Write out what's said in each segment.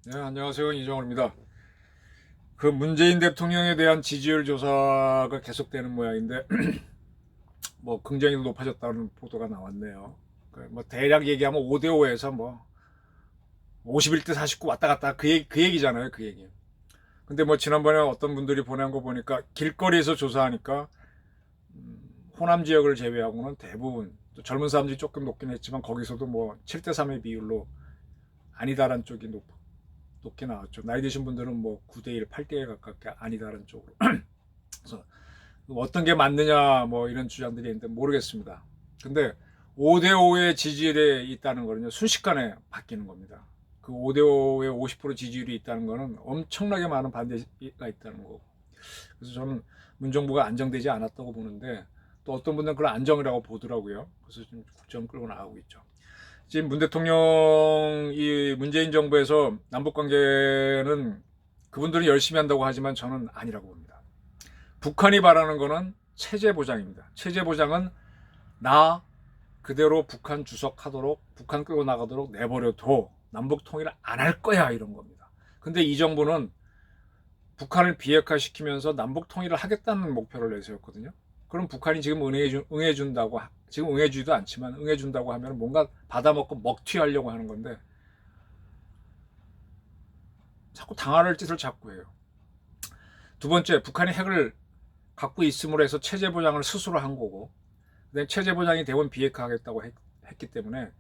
네, 안녕하세요. 이정호입니다. 그 문재인 대통령에 대한 지지율 조사가 계속되는 모양인데 뭐 굉장히 높아졌다는 보도가 나왔네요. 뭐 대략 얘기하면 5대5에서 뭐 51대 49 왔다 갔다 그 얘기잖아요. 그 얘기. 근데 뭐 지난번에 어떤 분들이 보낸 거 보니까 길거리에서 조사하니까 호남 지역을 제외하고는 대부분 또 젊은 사람들이 조금 높긴 했지만 거기서도 뭐 7대 3의 비율로 아니다란 쪽이 높게 나왔죠. 나이 드신 분들은 뭐 9대 1, 8대 1 가깝게 아니다라는 쪽으로. 그래서 어떤 게 맞느냐 뭐 이런 주장들이 있는데 모르겠습니다. 근데 5대5의 지지율에 있다는 거는요, 순식간에 바뀌는 겁니다. 그 5대5의 50% 지지율이 있다는 거는 엄청나게 많은 반대가 있다는 거고. 그래서 저는 문정부가 안정되지 않았다고 보는데 또 어떤 분들은 그걸 안정이라고 보더라고요. 그래서 지금 국정 끌고 나가고 있죠. 지금 문 대통령 이 문재인 정부에서 남북 관계는 그분들은 열심히 한다고 하지만 저는 아니라고 봅니다. 북한이 바라는 거는 체제 보장입니다. 체제 보장은 나 그대로 북한 주석하도록 북한 끌고 나가도록 내버려둬. 남북 통일을 안 할 거야 이런 겁니다. 근데 이 정부는 북한을 비핵화시키면서 남북 통일을 하겠다는 목표를 내세웠거든요. 그럼 북한이 지금 응해준다고 지금 응해주지도 않지만 응해준다고 하면 뭔가 받아먹고 먹튀하려고 하는 건데 자꾸 당할 짓을 자꾸 해요. 두 번째, 북한이 핵을 갖고 있음으로 해서 체제 보장을 스스로 한 거고, 체제 보장이 되면 비핵화하겠다고 했기 때문에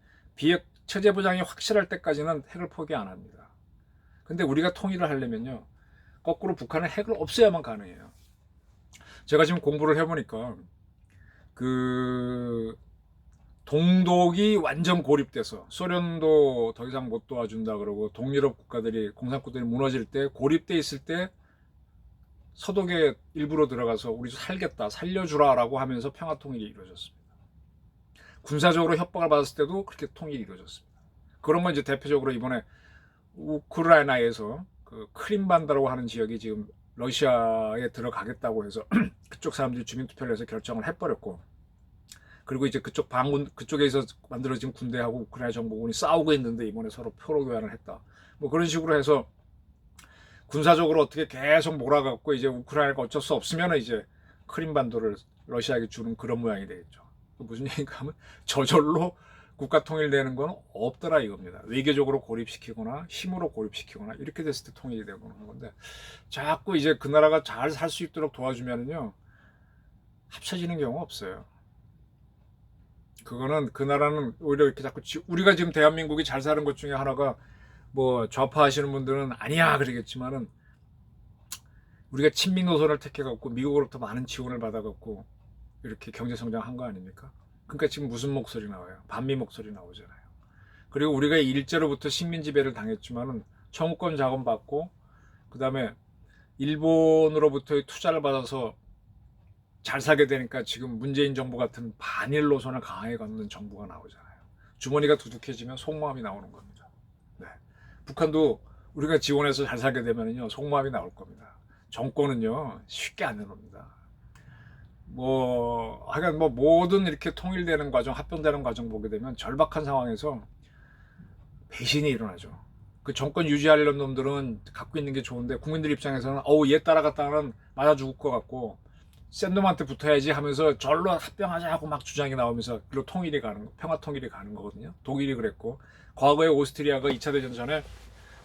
체제 보장이 확실할 때까지는 핵을 포기 안 합니다. 근데 우리가 통일을 하려면요, 거꾸로 북한은 핵을 없애야만 가능해요. 제가 지금 공부를 해보니까 그 동독이 완전 고립돼서 소련도 더 이상 못 도와준다 그러고 동유럽 국가들이 공산국들이 무너질 때 고립돼 있을 때 서독에 일부러 들어가서 우리 살겠다 살려주라라고 하면서 평화 통일이 이루어졌습니다. 군사적으로 협박을 받았을 때도 그렇게 통일이 이루어졌습니다. 그런 건 이제 대표적으로 이번에 우크라이나에서 그 크림반다라고 하는 지역이 지금 러시아에 들어가겠다고 해서 그쪽 사람들이 주민투표를 해서 결정을 해버렸고, 그리고 이제 그쪽 반군 그쪽에서 만들어진 군대하고 우크라이나 정부군이 싸우고 있는데 이번에 서로 표로 교환을 했다. 뭐 그런 식으로 해서 군사적으로 어떻게 계속 몰아갖고 이제 우크라이나가 어쩔 수 없으면 이제 크림반도를 러시아에게 주는 그런 모양이 되겠죠. 무슨 얘기인가 하면 저절로 국가 통일되는 건 없더라 이겁니다. 외교적으로 고립시키거나 힘으로 고립시키거나 이렇게 됐을 때 통일이 되고 하는 건데, 자꾸 이제 그 나라가 잘 살 수 있도록 도와주면은요 합쳐지는 경우가 없어요. 그거는 그 나라는 오히려 이렇게 자꾸 우리가 지금 대한민국이 잘 사는 것 중에 하나가 뭐 좌파하시는 분들은 아니야 그러겠지만은 우리가 친미 노선을 택해갖고 미국으로부터 많은 지원을 받아갖고 이렇게 경제 성장한 거 아닙니까? 그러니까 지금 무슨 목소리 나와요? 반미 목소리 나오잖아요. 그리고 우리가 일제로부터 식민 지배를 당했지만은 청구권 자금 받고 그 다음에 일본으로부터의 투자를 받아서 잘 살게 되니까 지금 문재인 정부 같은 반일 노선을 강하게 걷는 정부가 나오잖아요. 주머니가 두둑해지면 속마음이 나오는 겁니다. 네. 북한도 우리가 지원해서 잘 살게 되면요 속마음이 나올 겁니다. 정권은요 쉽게 안 내놓습니다. 뭐 하여간 뭐 모든 이렇게 통일되는 과정, 합병되는 과정 보게 되면 절박한 상황에서 배신이 일어나죠. 그 정권 유지하려는 놈들은 갖고 있는 게 좋은데 국민들 입장에서는 어우 얘 따라갔다가는 맞아 죽을 것 같고 센 놈한테 붙어야지 하면서 절로 합병하자 하고 막 주장이 나오면서 그리고 통일이 가는 평화 통일이 가는 거거든요. 독일이 그랬고 과거에 오스트리아가 2차 대전 전에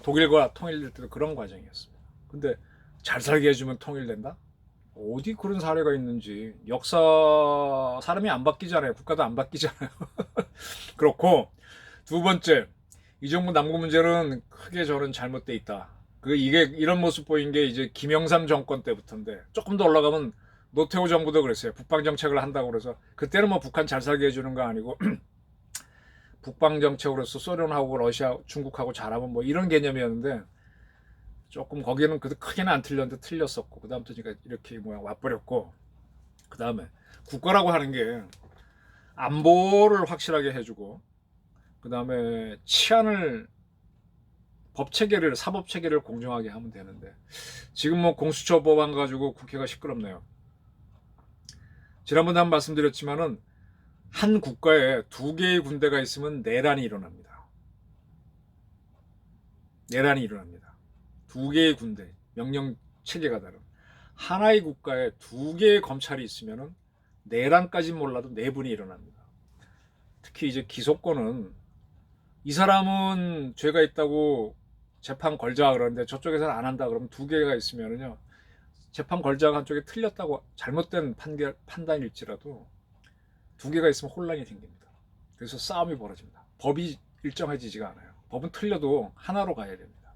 독일과 통일될 때도 그런 과정이었습니다. 근데 잘 살게 해주면 통일된다? 어디 그런 사례가 있는지. 역사 사람이 안 바뀌잖아요. 국가도 안 바뀌잖아요. 그렇고 두 번째, 이 정부 남북 문제는 크게 저는 잘못돼 있다. 이게 이런 모습 보인 게 이제 김영삼 정권 때부터인데 조금 더 올라가면 노태우 정부도 그랬어요. 북방 정책을 한다고 그래서 그때는 뭐 북한 잘 살게 해주는 거 아니고 북방 정책으로서 소련하고 러시아, 중국하고 잘하면 뭐 이런 개념이었는데 조금 거기는 그래도 크게는 안 틀렸는데 틀렸었고, 그 다음부터 제가 이렇게 모양 와버렸고, 그 다음에 국가라고 하는 게 안보를 확실하게 해주고 그 다음에 치안을 법체계를 사법체계를 공정하게 하면 되는데 지금 뭐 공수처 법안 가지고 국회가 시끄럽네요. 지난번에 한번 말씀드렸지만은 한 국가에 두 개의 군대가 있으면 내란이 일어납니다. 내란이 일어납니다. 두 개의 군대, 명령 체계가 다른 하나의 국가에 두 개의 검찰이 있으면은 내란까지 몰라도 내분이 일어납니다. 특히 이제 기소권은 이 사람은 죄가 있다고 재판 걸자 그러는데 저쪽에서는 안 한다 그러면 두 개가 있으면은요, 재판 걸자가 한쪽에 틀렸다고 잘못된 판단일지라도 두 개가 있으면 혼란이 생깁니다. 그래서 싸움이 벌어집니다. 법이 일정해지지가 않아요. 법은 틀려도 하나로 가야 됩니다.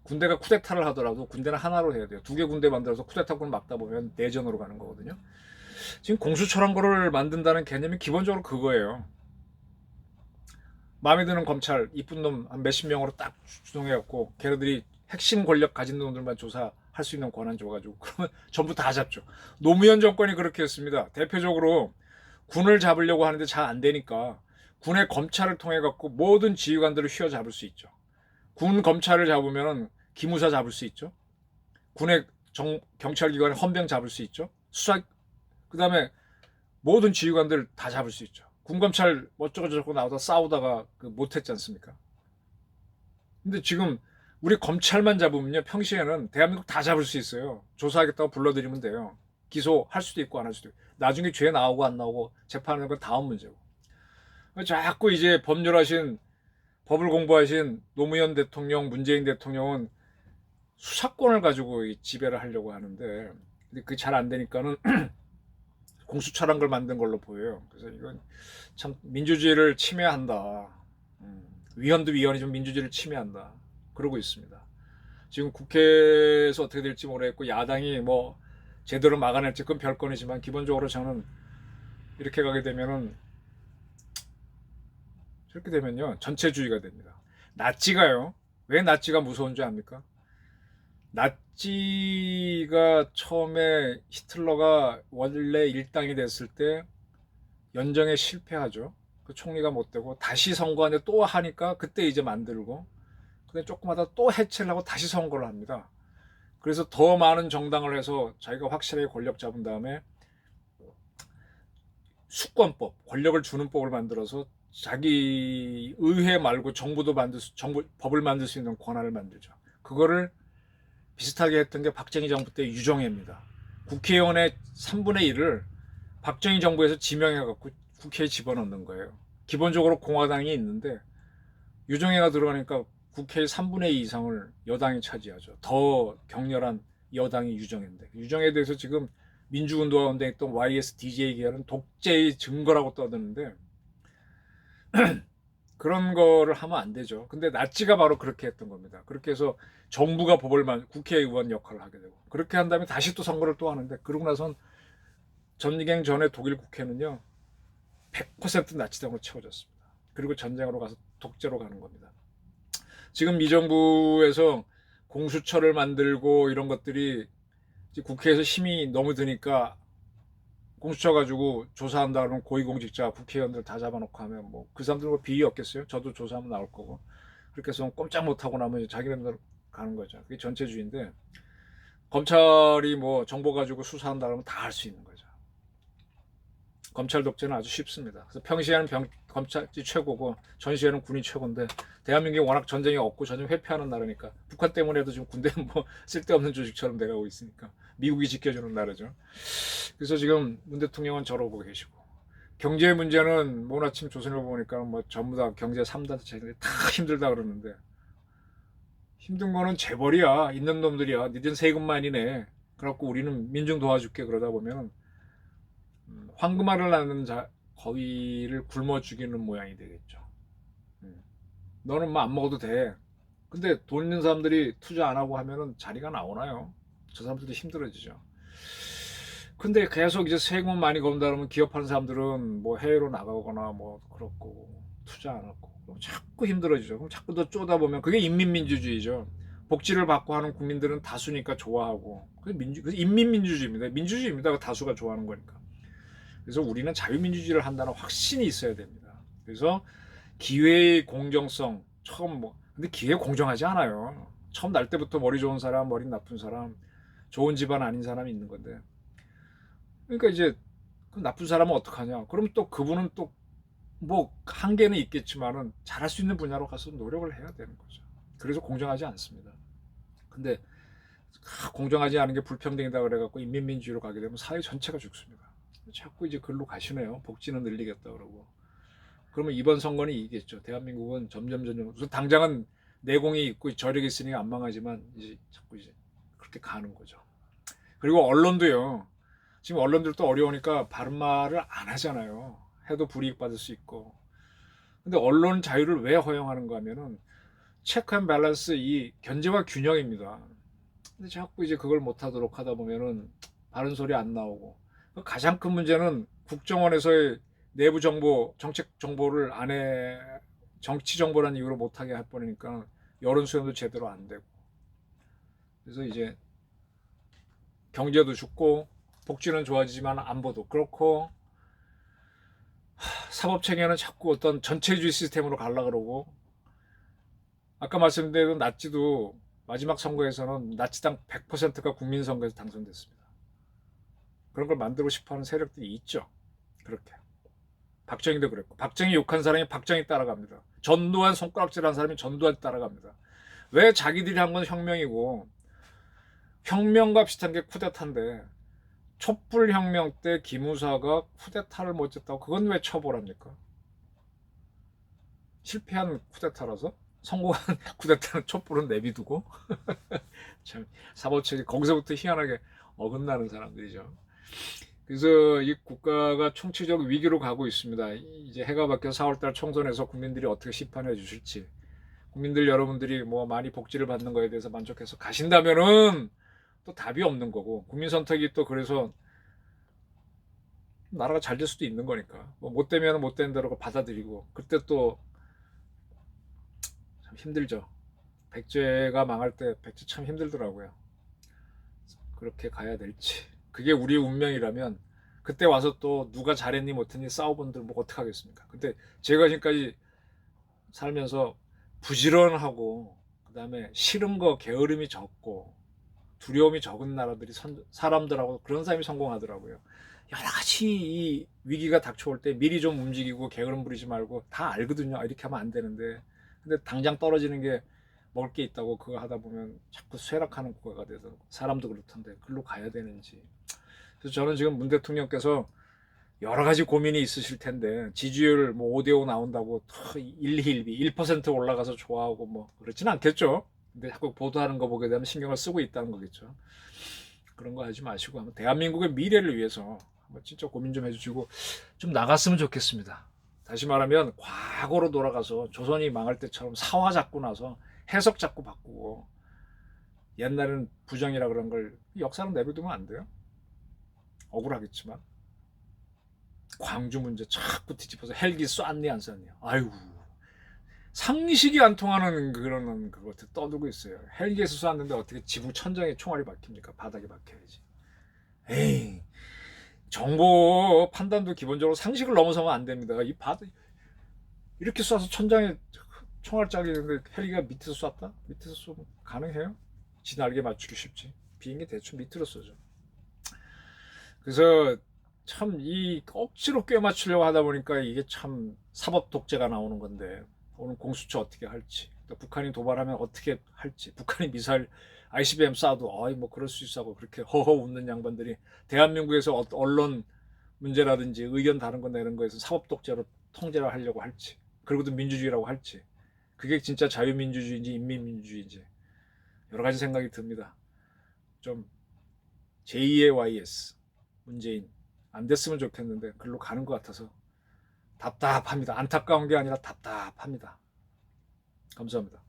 군대가 쿠데타를 하더라도 군대는 하나로 해야 돼요. 두 개 군대 만들어서 쿠데타군을 막다 보면 내전으로 가는 거거든요. 지금 공수처란거를 만든다는 개념이 기본적으로 그거예요. 마음에 드는 검찰 이쁜 놈 한 몇십 명으로 딱 주동해갖고 걔네들이 핵심 권력 가진 놈들만 조사할 수 있는 권한 줘가지고 그러면 전부 다 잡죠. 노무현 정권이 그렇게 했습니다. 대표적으로 군을 잡으려고 하는데 잘 안 되니까 군의 검찰을 통해 갖고 모든 지휘관들을 휘어잡을 수 있죠. 군 검찰을 잡으면 기무사 잡을 수 있죠. 군의 경찰기관의 헌병 잡을 수 있죠. 수사, 그 다음에 모든 지휘관들 다 잡을 수 있죠. 군 검찰 어쩌고저쩌고 나와서 싸우다가 못했지 않습니까? 근데 지금 우리 검찰만 잡으면요, 평시에는 대한민국 다 잡을 수 있어요. 조사하겠다고 불러들이면 돼요. 기소할 수도 있고 안 할 수도 있고. 나중에 죄 나오고 안 나오고 재판하는 건 다음 문제고. 자꾸 이제 법을 공부하신 노무현 대통령, 문재인 대통령은 수사권을 가지고 지배를 하려고 하는데, 근데 그게 잘 안 되니까는 공수처란 걸 만든 걸로 보여요. 그래서 이건 참 민주주의를 침해한다. 위헌도 위헌이지만 민주주의를 침해한다. 그러고 있습니다. 지금 국회에서 어떻게 될지 모르겠고 야당이 뭐 제대로 막아낼지 그건 별건이지만 기본적으로 저는 이렇게 가게 되면은 저렇게 되면요 전체주의가 됩니다. 나치가요. 왜 나치가 무서운 줄 압니까? 나치가 처음에 히틀러가 원래 일당이 됐을 때 연정에 실패하죠. 그 총리가 못 되고 다시 선거하는데 또 하니까 그때 이제 만들고 근데 조금 하다 또 해체를 하고 다시 선거를 합니다. 그래서 더 많은 정당을 해서 자기가 확실하게 권력 잡은 다음에 수권법, 권력을 주는 법을 만들어서 자기 의회 말고 정부도 법을 만들 수 있는 권한을 만들죠. 그거를 비슷하게 했던 게 박정희 정부 때 유정회입니다. 국회의원의 3분의 1을 박정희 정부에서 지명해갖고 국회에 집어넣는 거예요. 기본적으로 공화당이 있는데 유정회가 들어가니까 국회의 3분의 2 이상을 여당이 차지하죠. 더 격렬한 여당이 유정회인데 유정회에 대해서 지금 민주운동가운데 있던 YSDJ 계열은 독재의 증거라고 떠드는데 그런 거를 하면 안 되죠. 근데 나치가 바로 그렇게 했던 겁니다. 그렇게 해서 정부가 국회의원 역할을 하게 되고 그렇게 한 다음에 다시 또 선거를 또 하는데 그러고 나선 전쟁 전에 독일 국회는요 100% 나치당으로 채워졌습니다. 그리고 전쟁으로 가서 독재로 가는 겁니다. 지금 이 정부에서 공수처를 만들고 이런 것들이 국회에서 힘이 너무 드니까 공수처 가지고 조사한다 그러면 고위공직자 국회의원들 다 잡아놓고 하면 뭐 그 사람들 뭐 비위 없겠어요? 저도 조사하면 나올 거고 그렇게 해서 꼼짝 못하고 나면 자기네들 가는 거죠. 그게 전체주의인데 검찰이 뭐 정보 가지고 수사한다 그러면 다 할 수 있는 거죠. 검찰 독재는 아주 쉽습니다. 그래서 평시에는 검찰이 최고고 전시에는 군이 최고인데 대한민국이 워낙 전쟁이 없고 전쟁 회피하는 나라니까 북한 때문에도 지금 군대는 뭐 쓸데없는 조직처럼 돼가고 있으니까 미국이 지켜주는 나라죠. 그래서 지금 문 대통령은 저러고 계시고 경제 문제는 오늘 아침 조선일보 보니까 뭐 전부 다 경제 3단체들이 다 힘들다 그러는데 힘든 거는 재벌이야. 있는 놈들이야. 니들 세금만 이네. 그래갖고 우리는 민중 도와줄게 그러다 보면 황금알을 낳는 거위를 굶어 죽이는 모양이 되겠죠. 너는 뭐 안 먹어도 돼. 근데 돈 있는 사람들이 투자 안 하고 하면은 자리가 나오나요? 저 사람들도 힘들어지죠. 근데 계속 이제 세금 많이 건다 그러면 기업하는 사람들은 뭐 해외로 나가거나 뭐 그렇고 투자 안 하고 그럼 자꾸 힘들어지죠. 그럼 자꾸 더 쪼다 보면 그게 인민민주주의죠. 복지를 받고 하는 국민들은 다수니까 좋아하고 그게 인민민주주의입니다. 민주주의입니다. 다수가 좋아하는 거니까. 그래서 우리는 자유민주주의를 한다는 확신이 있어야 됩니다. 그래서 기회의 공정성 근데 기회 공정하지 않아요. 처음 날 때부터 머리 좋은 사람, 머리 나쁜 사람, 좋은 집안 아닌 사람이 있는 건데. 그러니까 이제 그 나쁜 사람은 어떡하냐? 그럼 또 그분은 또 뭐 한계는 있겠지만은 잘할 수 있는 분야로 가서 노력을 해야 되는 거죠. 그래서 공정하지 않습니다. 근데 공정하지 않은 게 불평등이다 그래갖고 인민민주의로 가게 되면 사회 전체가 죽습니다. 자꾸 이제 글로 가시네요. 복지는 늘리겠다 그러고. 그러면 이번 선거는 이기겠죠. 대한민국은 점점 당장은 내공이 있고 저력이 있으니 안 망하지만 이제 자꾸 이제 그렇게 가는 거죠. 그리고 언론도요. 지금 언론들도 어려우니까 바른 말을 안 하잖아요. 해도 불이익 받을 수 있고. 근데 언론 자유를 왜 허용하는가 하면은 체크 앤 밸런스, 이 견제와 균형입니다. 근데 자꾸 이제 그걸 못하도록 하다 보면은 바른 소리 안 나오고, 가장 큰 문제는 국정원에서의 내부 정보, 정책 정보를 안 해, 정치 정보라는 이유로 못하게 할 뻔하니까 여론 수렴도 제대로 안 되고, 그래서 이제 경제도 죽고 복지는 좋아지지만 안보도 그렇고, 사법 체계는 자꾸 어떤 전체주의 시스템으로 가려고 그러고, 아까 말씀드린 나치도 마지막 선거에서는 나치당 100%가 국민선거에서 당선됐습니다. 그런 걸 만들고 싶어하는 세력들이 있죠. 그렇게. 박정희도 그랬고, 박정희 욕한 사람이 박정희 따라갑니다. 전두환 손가락질한 사람이 전두환 따라갑니다. 왜 자기들이 한 건 혁명이고, 혁명과 비슷한 게 쿠데타인데, 촛불혁명 때 기무사가 쿠데타를 못했다고 그건 왜 처벌합니까? 실패한 쿠데타라서? 성공한 쿠데타는 촛불은 내비두고. 참 사법체계 거기서부터 희한하게 어긋나는 사람들이죠. 그래서 이 국가가 총체적 위기로 가고 있습니다. 이제 해가 바뀌어 4월달 총선에서 국민들이 어떻게 심판해 주실지, 국민들 여러분들이 뭐 많이 복지를 받는 거에 대해서 만족해서 가신다면은 또 답이 없는 거고, 국민 선택이 또 그래서 나라가 잘 될 수도 있는 거니까, 뭐 못 되면 못 되는 대로 받아들이고, 그때 또 참 힘들죠. 백제가 망할 때 백제 참 힘들더라고요. 그렇게 가야 될지, 그게 우리의 운명이라면 그때 와서 또 누가 잘했니 못했니 싸워본들 뭐 어떡하겠습니까. 근데 제가 지금까지 살면서 부지런하고, 그 다음에 싫은 거 게으름이 적고 두려움이 적은 나라들이 사람들하고 그런 사람이 성공하더라고요. 여러 가지 이 위기가 닥쳐올 때 미리 좀 움직이고 게으름 부리지 말고, 다 알거든요. 이렇게 하면 안 되는데, 근데 당장 떨어지는 게 먹을 게 있다고 그거 하다 보면 자꾸 쇠락하는 국가가 되더라고. 사람도 그렇던데 글로 가야 되는지. 그래서 저는 지금 문 대통령께서 여러 가지 고민이 있으실 텐데, 지지율 뭐 5대5 나온다고 1% 올라가서 좋아하고 뭐 그렇진 않겠죠. 근데 자꾸 보도하는 거 보게 되면 신경을 쓰고 있다는 거겠죠. 그런 거 하지 마시고 한번 대한민국의 미래를 위해서 한번 진짜 고민 좀 해주시고 좀 나갔으면 좋겠습니다. 다시 말하면 과거로 돌아가서 조선이 망할 때처럼 사화 잡고 나서 해석 자꾸 바꾸고, 옛날에는 부정이라 그런 걸 역사는 내버려두면 안 돼요. 억울하겠지만 광주 문제 자꾸 뒤집어서 헬기 쐈니 안 쐈니, 아이고 상식이 안 통하는 그런 그거 떠들고 있어요. 헬기에서 쐈는데 어떻게 지붕 천장에 총알이 박힙니까? 바닥에 박혀야지. 에이, 정보 판단도 기본적으로 상식을 넘어서면 안 됩니다. 이 바닥 이렇게 쏴서 천장에 총알짝이 있는데 헬기가 밑에서 쐈다? 밑에서 쏘면 가능해요? 지 날개 맞추기 쉽지. 비행기 대충 밑으로 쏘죠. 그래서 참 이 억지로 꿰 맞추려고 하다 보니까 이게 참 사법 독재가 나오는 건데, 오늘 공수처 어떻게 할지, 또 북한이 도발하면 어떻게 할지, 북한이 미사일 ICBM 쏴도 아이 뭐 그럴 수 있어 하고 그렇게 허허 웃는 양반들이 대한민국에서 언론 문제라든지 의견 다른 거 내는 거에서 사법 독재로 통제를 하려고 할지, 그리고도 민주주의라고 할지, 그게 진짜 자유민주주의인지 인민민주주의인지 여러 가지 생각이 듭니다. 좀 제2의 YS 문재인 안 됐으면 좋겠는데 글로 가는 것 같아서 답답합니다. 안타까운 게 아니라 답답합니다. 감사합니다.